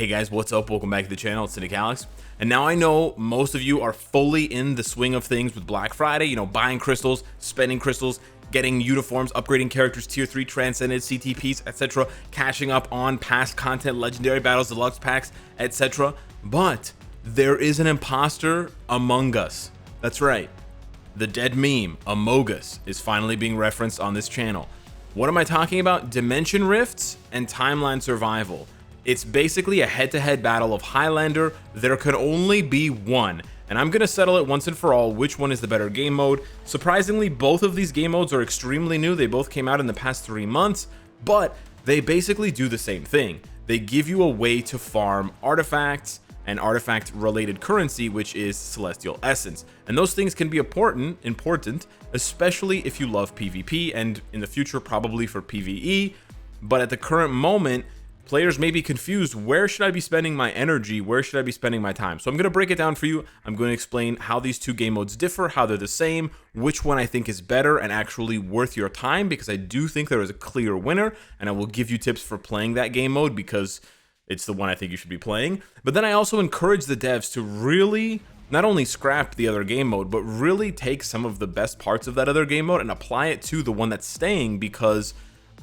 Hey guys, what's up? Welcome back to the channel. It's Cynicalex. And now I know most of you are fully in the swing of things with Black Friday, buying crystals, spending crystals, getting uniforms, upgrading characters, tier 3 transcended, CTPs, etc., cashing up on past content, legendary battles, deluxe packs, etc. But there is an imposter among us. That's right. The dead meme, Amogus, is finally being referenced on this channel. What am I talking about? Dimension Rifts and Timeline Survival. It's basically a head-to-head battle of Highlander. There can only be one, and I'm gonna settle it once and for all which one is the better game mode. Surprisingly, both of these game modes are extremely new. They both came out in the past 3 months, but they basically do the same thing. They give you a way to farm artifacts and artifact-related currency, which is Celestial Essence. And those things can be important, especially if you love PvP, and in the future probably for PvE. But at the current moment, players may be confused. Where should I be spending my energy? Where should I be spending my time? So I'm going to break it down for you. I'm going to explain how these two game modes differ, how they're the same, which one I think is better and actually worth your time, because I do think there is a clear winner, and I will give you tips for playing that game mode because it's the one I think you should be playing. But then I also encourage the devs to really not only scrap the other game mode, but really take some of the best parts of that other game mode and apply it to the one that's staying, because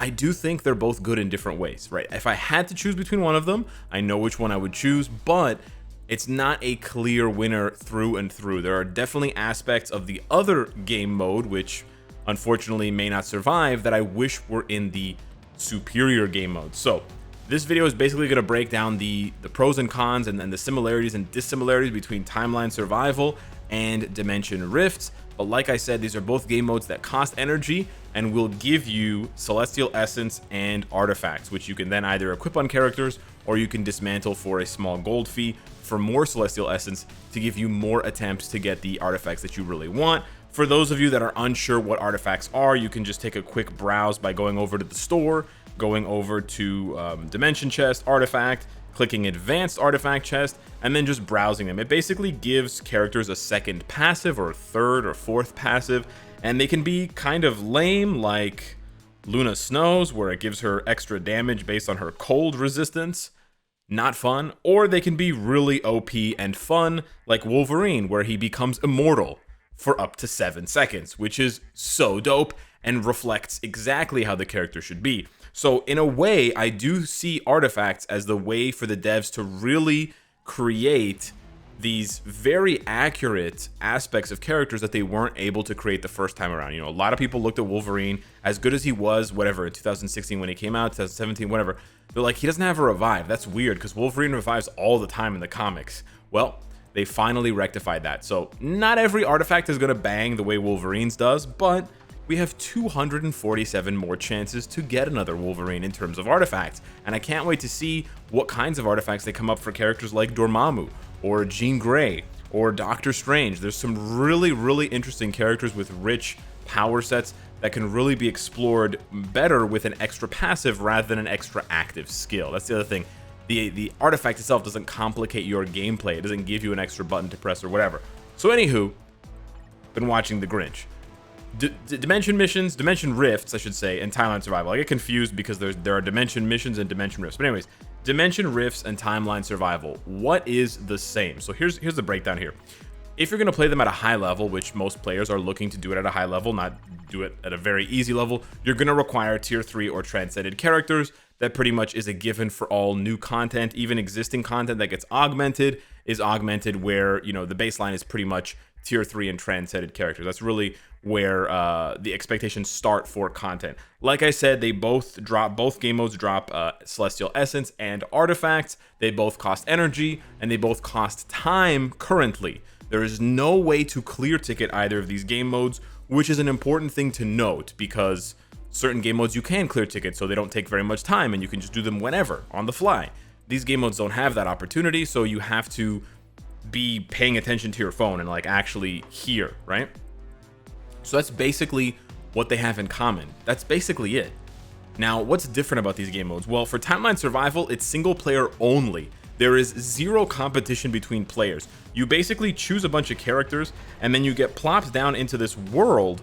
I do think they're both good in different ways, right? If I had to choose between one of them, I know which one I would choose, but it's not a clear winner through and through. There are definitely aspects of the other game mode, which unfortunately may not survive, that I wish were in the superior game mode. So this video is basically going to break down the pros and cons and the similarities and dissimilarities between Timeline Survival and Dimension Rifts. But like I said, these are both game modes that cost energy and will give you Celestial Essence and artifacts, which you can then either equip on characters or you can dismantle for a small gold fee for more Celestial Essence to give you more attempts to get the artifacts that you really want. For those of you that are unsure what artifacts are, you can just take a quick browse by going over to the store, going over to Dimension Chest, Artifact, clicking Advanced Artifact Chest, and then just browsing them. It basically gives characters a second passive or a third or fourth passive, and they can be kind of lame, like Luna Snows, where it gives her extra damage based on her cold resistance. Not fun. Or they can be really OP and fun, like Wolverine, where he becomes immortal for up to 7 seconds, which is so dope and reflects exactly how the character should be. So in a way, I do see artifacts as the way for the devs to really create these very accurate aspects of characters that they weren't able to create the first time around. A lot of people looked at Wolverine, as good as he was, whatever, in 2016 when he came out, 2017, whatever. They're like, he doesn't have a revive. That's weird, because Wolverine revives all the time in the comics. Well, they finally rectified that. So not every artifact is going to bang the way Wolverine's does, but we have 247 more chances to get another Wolverine in terms of artifacts. And I can't wait to see what kinds of artifacts they come up for characters like Dormammu, or Jean Grey, or Doctor Strange. There's some really, really interesting characters with rich power sets that can really be explored better with an extra passive rather than an extra active skill. That's the other thing. The artifact itself doesn't complicate your gameplay. It doesn't give you an extra button to press or whatever. So anywho, been watching The Grinch. Dimension missions, Dimension Rifts, I should say, and Timeline Survival. I get confused because there are Dimension missions and Dimension Rifts. But anyways, Dimension Rifts and Timeline Survival. What is the same? So here's the breakdown here. If you're going to play them at a high level, which most players are looking to do it at a high level, not do it at a very easy level, you're going to require tier 3 or transcended characters. That pretty much is a given for all new content. Even existing content that gets augmented is augmented where, the baseline is pretty much tier 3 and transcended characters. That's really where the expectations start for content. Like I said, both game modes drop Celestial Essence and artifacts. They both cost energy and they both cost time currently. There is no way to clear ticket either of these game modes, which is an important thing to note, because certain game modes you can clear ticket, so they don't take very much time and you can just do them whenever on the fly. These game modes don't have that opportunity, so you have to be paying attention to your phone and actually hear, right? So that's basically what they have in common. That's basically it. Now, what's different about these game modes? Well, for Timeline Survival, it's single player only. There is zero competition between players. You basically choose a bunch of characters and then you get plopped down into this world,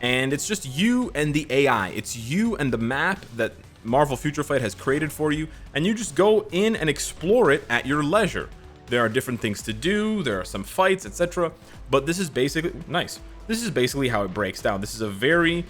and it's just you and the AI. It's you and the map that Marvel Future Fight has created for you, and you just go in and explore it at your leisure. There are different things to do, there are some fights, etc. But this is basically nice. This is basically how it breaks down. This is a very,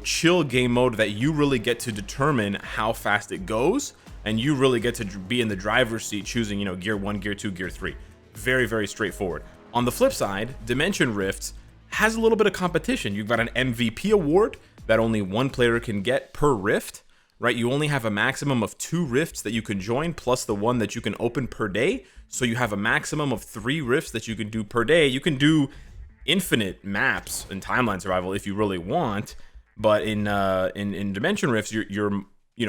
chill game mode that you really get to determine how fast it goes, and you really get to be in the driver's seat choosing, gear 1, gear 2, gear 3. Very, very straightforward. On the flip side, Dimension Rifts has a little bit of competition. You've got an MVP award that only one player can get per rift, right? You only have a maximum of 2 rifts that you can join, plus the one that you can open per day. So you have a maximum of 3 rifts that you can do per day. You can do infinite maps in Timeline Survival if you really want, but in Dimension Rifts, you're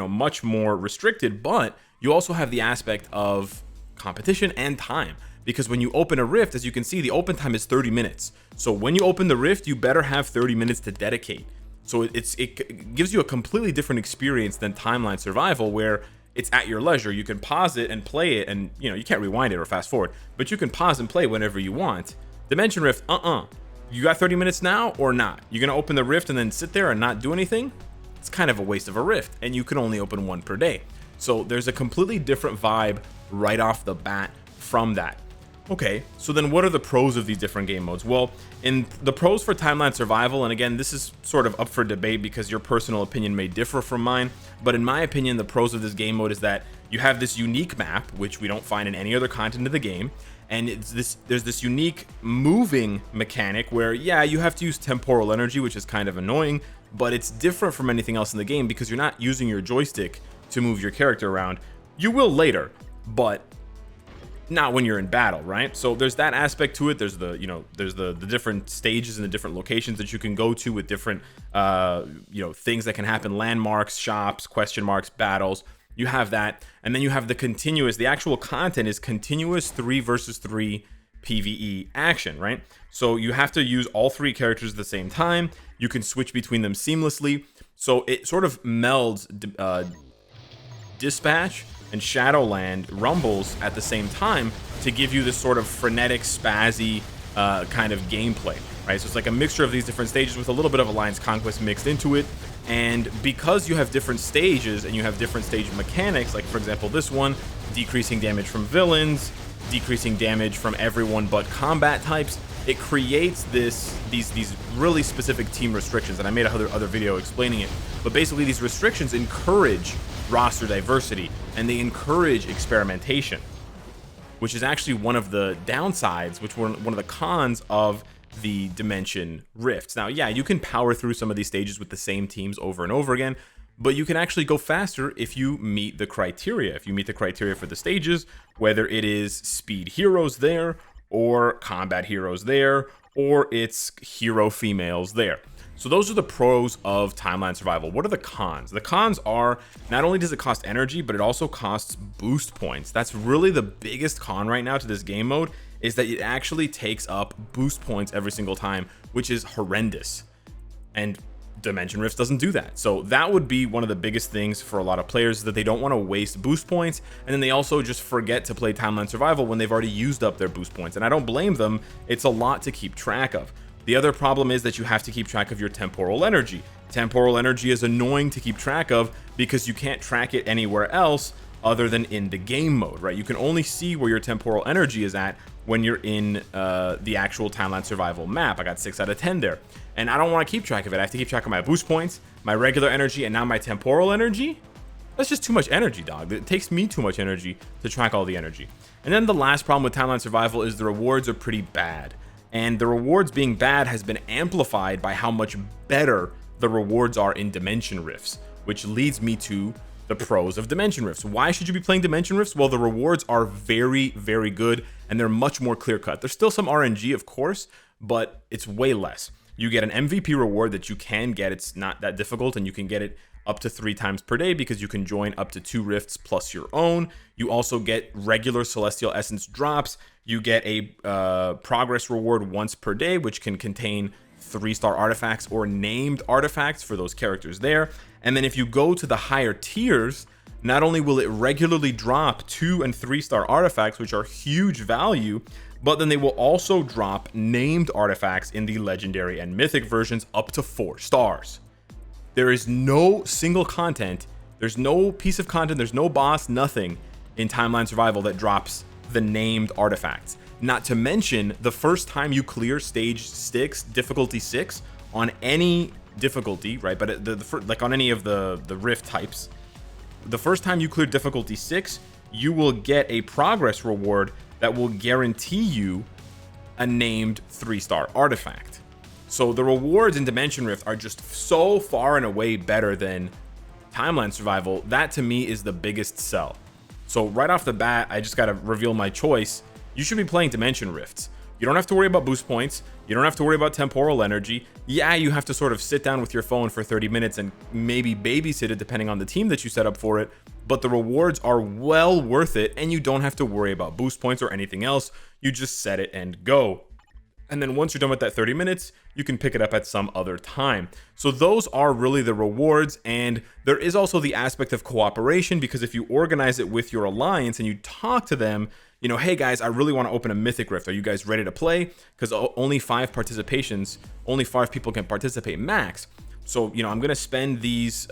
much more restricted. But you also have the aspect of competition and time, because when you open a rift, as you can see, the open time is 30 minutes. So when you open the rift, you better have 30 minutes to dedicate. So it gives you a completely different experience than Timeline Survival, where it's at your leisure. You can pause it and play it, and you can't rewind it or fast forward, but you can pause and play whenever you want. Dimension Rift, you got 30 minutes now or not? You're gonna open the rift and then sit there and not do anything? It's kind of a waste of a rift, and you can only open 1 per day. So there's a completely different vibe right off the bat from that. Okay, so then what are the pros of these different game modes? Well, in the pros for Timeline Survival, and again, this is sort of up for debate because your personal opinion may differ from mine, but in my opinion, the pros of this game mode is that you have this unique map, which we don't find in any other content of the game, and there's this unique moving mechanic where, yeah, you have to use temporal energy, which is kind of annoying, but it's different from anything else in the game because you're not using your joystick to move your character around. You will later, but not when you're in battle, right? So there's that aspect to it. There's the different stages and the different locations that you can go to with different things that can happen, landmarks, shops, question marks, battles. You have that, and then you have the actual content is continuous 3 versus 3 PvE action, right? So you have to use all 3 characters at the same time. You can switch between them seamlessly. So it sort of melds Dispatch and Shadowland Rumbles at the same time to give you this sort of frenetic, spazzy kind of gameplay, right? So it's like a mixture of these different stages with a little bit of Alliance Conquest mixed into it. And because you have different stages and you have different stage mechanics, like for example this one, decreasing damage from villains, decreasing damage from everyone but combat types, it creates these really specific team restrictions, and I made another video explaining it. But basically these restrictions encourage roster diversity and they encourage experimentation, which is actually one of the downsides, which were one of the cons of the Dimension Rifts. Now, yeah, you can power through some of these stages with the same teams over and over again, but you can actually go faster if you meet the criteria. If you meet the criteria for the stages, whether it is speed heroes there, or combat heroes there, or it's hero females there. So those are the pros of Timeline Survival. What are the cons? The cons are, not only does it cost energy, but it also costs boost points. That's really the biggest con right now to this game mode, is that it actually takes up boost points every single time, which is horrendous. And Dimension Rifts doesn't do that. So that would be one of the biggest things for a lot of players, is that they don't want to waste boost points, and then they also just forget to play Timeline Survival when they've already used up their boost points. And I don't blame them. It's a lot to keep track of. The other problem is that you have to keep track of your temporal energy. Temporal energy is annoying to keep track of because you can't track it anywhere else other than in the game mode, right? You can only see where your temporal energy is at when you're in the actual Timeline Survival map. I got 6 out of 10 there, and I don't want to keep track of it. I have to keep track of my boost points, my regular energy, and now my temporal energy. That's just too much energy, dog. It takes me too much energy to track all the energy. And then the last problem with Timeline Survival is the rewards are pretty bad. And the rewards being bad has been amplified by how much better the rewards are in Dimension Rifts, which leads me to the pros of Dimension Rifts. Why should you be playing Dimension Rifts? Well, the rewards are very, very good, and they're much more clear-cut. There's still some RNG, of course, but it's way less. You get an MVP reward that you can get. It's not that difficult, and you can get it up to 3 times per day because you can join up to 2 rifts plus your own. You also get regular Celestial Essence drops. You get a progress reward once per day, which can contain 3-star artifacts or named artifacts for those characters there. And then if you go to the higher tiers, not only will it regularly drop 2- and 3-star artifacts, which are huge value, but then they will also drop named artifacts in the legendary and mythic versions up to 4 stars. There is no single content There's no piece of content, there's no boss, nothing in Timeline Survival that drops the named artifacts. Not to mention, the first time you clear stage 6, difficulty 6, on any difficulty, right? But like on any of the rift types, the first time you clear difficulty 6, you will get a progress reward that will guarantee you a named 3-star artifact. So the rewards in Dimension Rift are just so far and away better than Timeline Survival. That to me is the biggest sell. So right off the bat, I just got to reveal my choice. You should be playing Dimension Rifts. You don't have to worry about boost points. You don't have to worry about temporal energy. Yeah, you have to sort of sit down with your phone for 30 minutes and maybe babysit it depending on the team that you set up for it. But the rewards are well worth it, and you don't have to worry about boost points or anything else. You just set it and go. And then once you're done with that 30 minutes, you can pick it up at some other time. So those are really the rewards. And there is also the aspect of cooperation, because if you organize it with your alliance and you talk to them, you know, hey guys, I really want to open a Mythic Rift. Are you guys ready to play? Because only 5 participations, only 5 people can participate max. So, you know, I'm going to spend these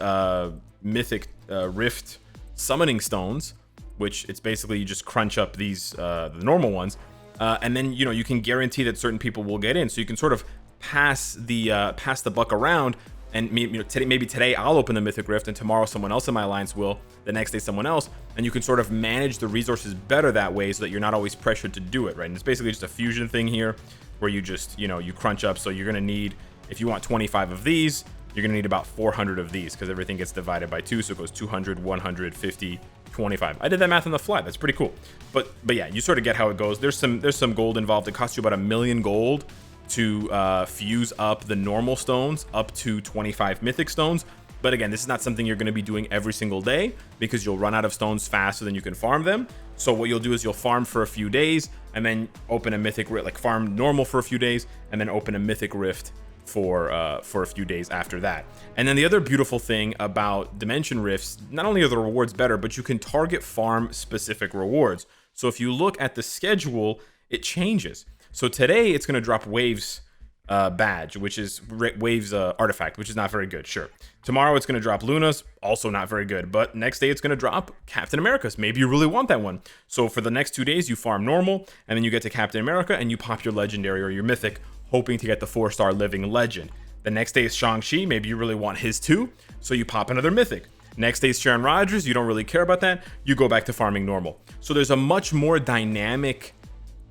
Mythic Rift summoning stones, which it's basically you just crunch up these the normal ones. And then, you know, you can guarantee that certain people will get in. So you can sort of pass the buck around. And maybe today I'll open the Mythic Rift, and tomorrow someone else in my alliance will. The next day someone else, and you can sort of manage the resources better that way, so that you're not always pressured to do it, right? And it's basically just a fusion thing here, where you just, you know, you crunch up. So you're gonna need, if you want 25 of these, you're gonna need about 400 of these, because everything gets divided by 2, so it goes 200, 100, 50, 25. I did that math on the fly. That's pretty cool. But yeah, you sort of get how it goes. There's some gold involved. It costs you about 1 million gold to fuse up the normal stones up to 25 mythic stones. But again, this is not something you're going to be doing every single day, because you'll run out of stones faster than you can farm them. So what you'll do is you'll farm for a few days, and then open a mythic rift, like farm normal for a few days, and then open a mythic rift for a few days after that. And then the other beautiful thing about Dimension Rifts, not only are the rewards better, but you can target farm specific rewards. So if you look at the schedule, it changes. So today it's going to drop Waves badge, which is Waves artifact, which is not very good. Sure. Tomorrow it's going to drop Luna's, also not very good. But next day it's going to drop Captain America's. Maybe you really want that one. So for the next 2 days you farm normal, and then you get to Captain America and you pop your legendary or your mythic, hoping to get the 4-star living legend. The next day is Shang-Chi. Maybe you really want his too, so you pop another mythic. Next day is Sharon Rogers. You don't really care about that. You go back to farming normal. So there's a much more dynamic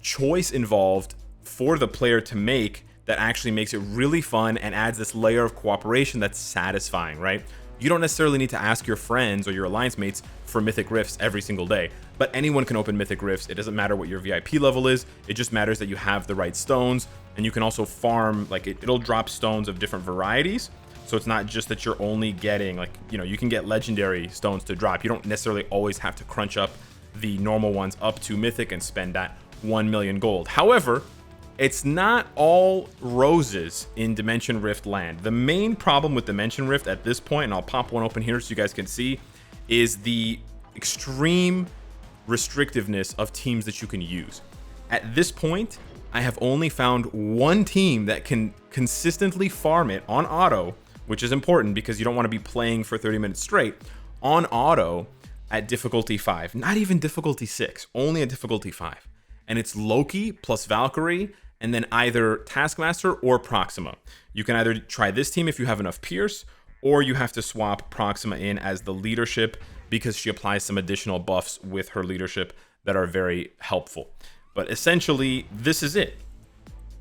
choice involved for the player to make that actually makes it really fun and adds this layer of cooperation that's satisfying, right? You don't necessarily need to ask your friends or your alliance mates for mythic rifts every single day, but anyone can open mythic rifts. It doesn't matter what your VIP level is. It just matters that you have the right stones, and you can also farm, like it'll drop stones of different varieties. So it's not just that you're only getting, like, you know, you can get legendary stones to drop. You don't necessarily always have to crunch up the normal ones up to mythic and spend that 1 million gold. However, it's not all roses in Dimension Rift land. The main problem with Dimension Rift at this point, and I'll pop one open here so you guys can see, is the extreme restrictiveness of teams that you can use. At this point, I have only found one team that can consistently farm it on auto, which is important because you don't want to be playing for 30 minutes straight, on auto at difficulty 5. Not even difficulty 6, only at difficulty 5. And it's Loki plus Valkyrie, and then either Taskmaster or Proxima. You can either try this team if you have enough Pierce, or you have to swap Proxima in as the leadership, because she applies some additional buffs with her leadership that are very helpful. But essentially, this is it.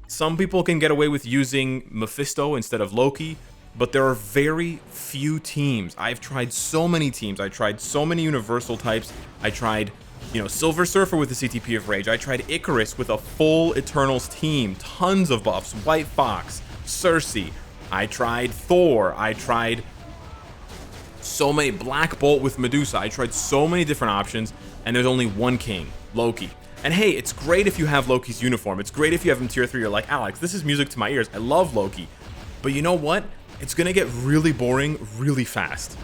Some people can get away with using Mephisto instead of Loki, but there are very few teams. I've tried so many teams. I tried so many universal types. I tried, you know, Silver Surfer with the CTP of Rage. I tried Icarus with a full Eternals team, tons of buffs, White Fox, Cersei. I tried Thor. I tried so many, Black Bolt with Medusa. I tried so many different options, and there's only one king, Loki. And hey, it's great if you have Loki's uniform. It's great if you have him tier 3. You're like, Alex, this is music to my ears. I love Loki. But you know what? It's gonna get really boring really fast.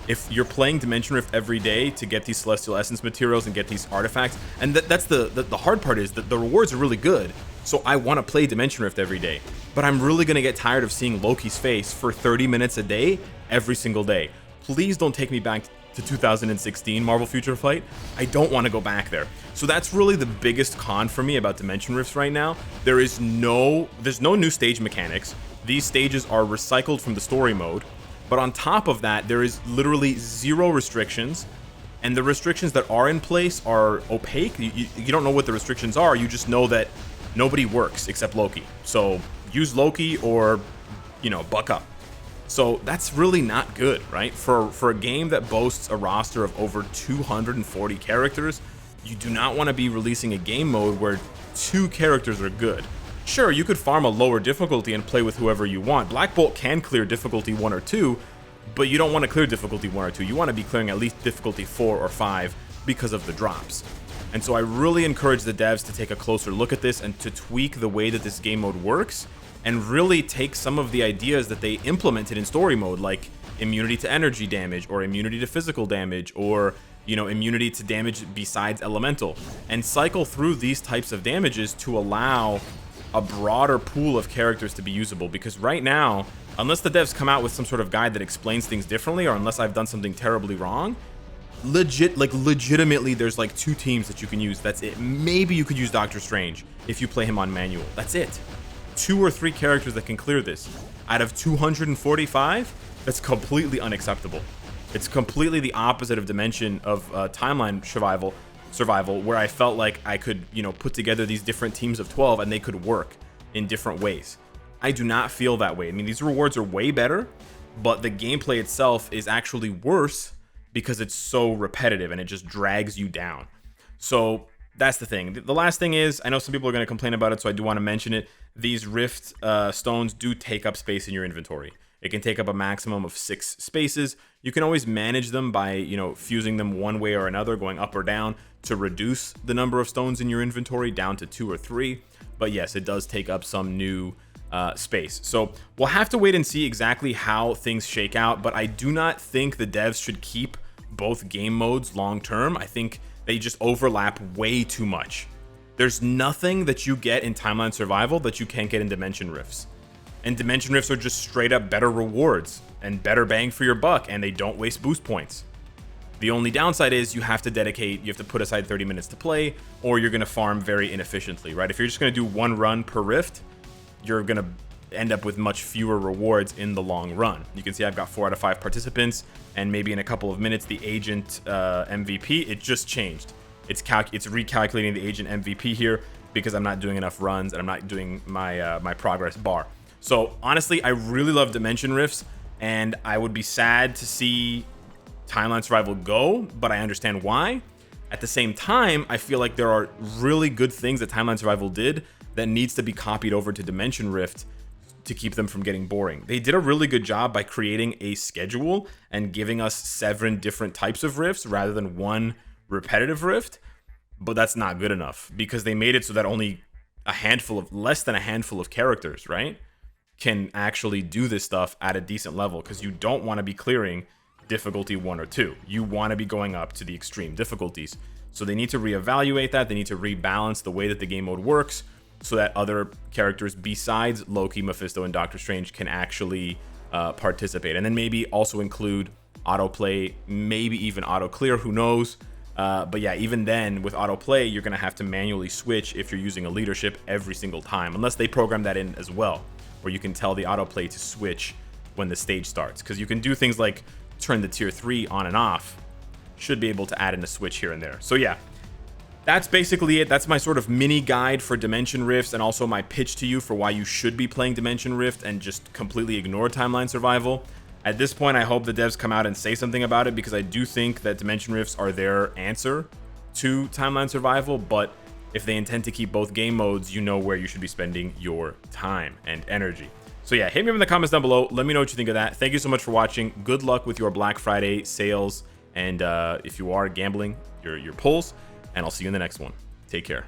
If you're playing Dimension Rift every day to get these Celestial Essence materials and get these artifacts, and that's the hard part, is that the rewards are really good. So I want to play Dimension Rift every day, but I'm really gonna get tired of seeing Loki's face for 30 minutes a day, every single day. Please don't take me back to 2016 Marvel Future Fight. I don't want to go back there. So that's really the biggest con for me about Dimension Rifts right now. There's no new stage mechanics. These stages are recycled from the story mode, but on top of that, there is literally 0 restrictions, and the restrictions that are in place are opaque. You don't know what the restrictions are. You just know that nobody works except Loki. So use Loki or, buck up. So that's really not good, right? For a game that boasts a roster of over 240 characters, you do not want to be releasing a game mode where 2 characters are good. Sure, you could farm a lower difficulty and play with whoever you want. Black Bolt can clear difficulty 1 or 2, but you don't want to clear difficulty 1 or 2. You want to be clearing at least difficulty 4 or 5 because of the drops. And so I really encourage the devs to take a closer look at this and to tweak the way that this game mode works, and really take some of the ideas that they implemented in story mode, like immunity to energy damage, or immunity to physical damage, or immunity to damage besides elemental, and cycle through these types of damages to allow a broader pool of characters to be usable. Because right now, unless the devs come out with some sort of guide that explains things differently, or unless I've done something terribly wrong, legitimately there's like 2 teams that you can use. That's it. Maybe you could use Doctor Strange if you play him on manual. That's it. 2 or 3 characters that can clear this out of 245. That's completely unacceptable. It's completely the opposite of Dimension of Timeline Survival, where I felt like I could put together these different teams of 12 and they could work in different ways. I do not feel that way. I mean, these rewards are way better, but the gameplay itself is actually worse because it's so repetitive and it just drags you down. So that's the thing. The last thing is, I know some people are going to complain about it, so I do want to mention it. These Rift stones do take up space in your inventory. It can take up a maximum of 6 spaces. You can always manage them by, fusing them one way or another, going up or down, to reduce the number of stones in your inventory down to 2 or 3. But yes, it does take up some new space. So we'll have to wait and see exactly how things shake out, but I do not think the devs should keep both game modes long term. I think they just overlap way too much. There's nothing that you get in Timeline Survival that you can't get in Dimension Rifts. And Dimension Rifts are just straight up better rewards and better bang for your buck, and they don't waste boost points. The only downside is you have to put aside 30 minutes to play, or you're going to farm very inefficiently, right? If you're just going to do 1 run per rift, you're going to end up with much fewer rewards in the long run. You can see I've got 4 out of 5 participants, and maybe in a couple of minutes, the agent MVP, it just changed. It's recalculating the agent MVP here because I'm not doing enough runs and I'm not doing my progress bar. So honestly, I really love Dimension Rifts, and I would be sad to see Timeline Survival go, but I understand why. At the same time, I feel like there are really good things that Timeline Survival did that needs to be copied over to Dimension Rift to keep them from getting boring. They did a really good job by creating a schedule and giving us 7 different types of rifts rather than 1 repetitive rift, but that's not good enough because they made it so that only less than a handful of characters, right, can actually do this stuff at a decent level, because you don't want to be clearing difficulty 1 or 2. You want to be going up to the extreme difficulties. So they need to reevaluate that. They need to rebalance the way that the game mode works so that other characters besides Loki, Mephisto, and Doctor Strange can actually participate. And then maybe also include autoplay, maybe even auto clear, who knows. But yeah, even then with autoplay, you're going to have to manually switch if you're using a leadership every single time, unless they program that in as well, where you can tell the autoplay to switch when the stage starts. Because you can do things like turn the tier 3 on and off. Should be able to add in a switch here and there. So yeah, that's basically it. That's my sort of mini guide for Dimension Rifts, and also my pitch to you for why you should be playing Dimension Rift and just completely ignore Timeline Survival. At this point, I hope the devs come out and say something about it, because I do think that Dimension Rifts are their answer to Timeline Survival, but if they intend to keep both game modes, you know where you should be spending your time and energy. So yeah, hit me up in the comments down below. Let me know what you think of that. Thank you so much for watching. Good luck with your Black Friday sales, and if you are gambling, your pulls, and I'll see you in the next one. Take care.